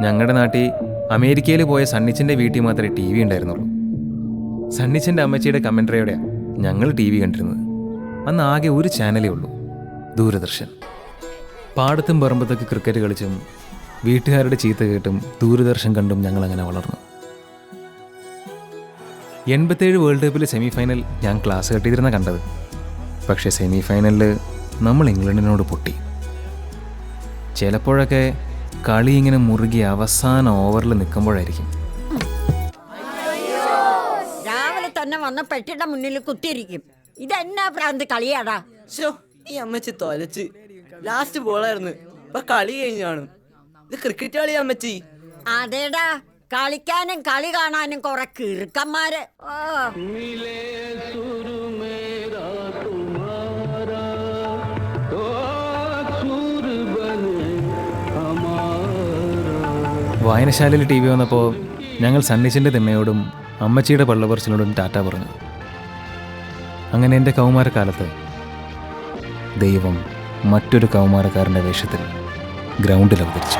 ഞങ്ങളുടെ നാട്ടിൽ അമേരിക്കയിൽ പോയ സണ്ണിച്ചൻ്റെ വീട്ടിൽ മാത്രമേ ടി വി ഉണ്ടായിരുന്നുള്ളൂ. സണ്ണിച്ചൻ്റെ അമ്മച്ചിയുടെ കമൻട്രിയോടെയാണ് ഞങ്ങൾ ടി വി കണ്ടിരുന്നത്. അന്ന് ആകെ ഒരു ചാനലേ ഉള്ളൂ, ദൂരദർശൻ. പാടത്തും പറമ്പത്തൊക്കെ ക്രിക്കറ്റ് കളിച്ചും വീട്ടുകാരുടെ ചീത്ത കേട്ടും ദൂരദർശൻ കണ്ടും ഞങ്ങളങ്ങനെ വളർന്നു. 87 വേൾഡ് കപ്പിൽ സെമി ഫൈനൽ ഞാൻ ക്ലാസ് കെട്ടിയിരുന്ന കണ്ടത്. പക്ഷേ സെമി ഫൈനലിൽ നമ്മൾ ഇംഗ്ലണ്ടിനോട് പൊട്ടി. ചിലപ്പോഴൊക്കെ കളി ഇങ്ങനെ മുറുകി അവസാന ഓവറിൽ നിൽക്കുമ്പോഴായിരിക്കും രാവിലെ തന്നെ വന്ന പെട്ടിയുടെ മുന്നിൽ കുത്തിയിരിക്കും. ഇതെന്നാ പ്രാന്ത് കളിയാടാ. ഈ അമ്മച്ചി തൊലച്ച് ലാസ്റ്റ് ബോളായിരുന്നു. ഇപ്പൊ കളി കഴിഞ്ഞാണ്. ഇത് ക്രിക്കറ്റ് കളി അമ്മച്ചി. അതേടാ, കളിക്കാനും കളി കാണാനും കുറെ കിറുക്കന്മാര്. വായനശാലയിൽ ടി വി വന്നപ്പോൾ ഞങ്ങൾ സണ്ണിച്ചൻ്റെ തിണ്ണയോടും അമ്മച്ചിയുടെ പള്ളപറിച്ചിലോടും ടാറ്റ പറഞ്ഞു. അങ്ങനെ എൻ്റെ കൗമാരക്കാലത്ത് ദൈവം മറ്റൊരു കൗമാരക്കാരൻ്റെ വേഷത്തിൽ ഗ്രൗണ്ടിൽ അവതരിച്ചു.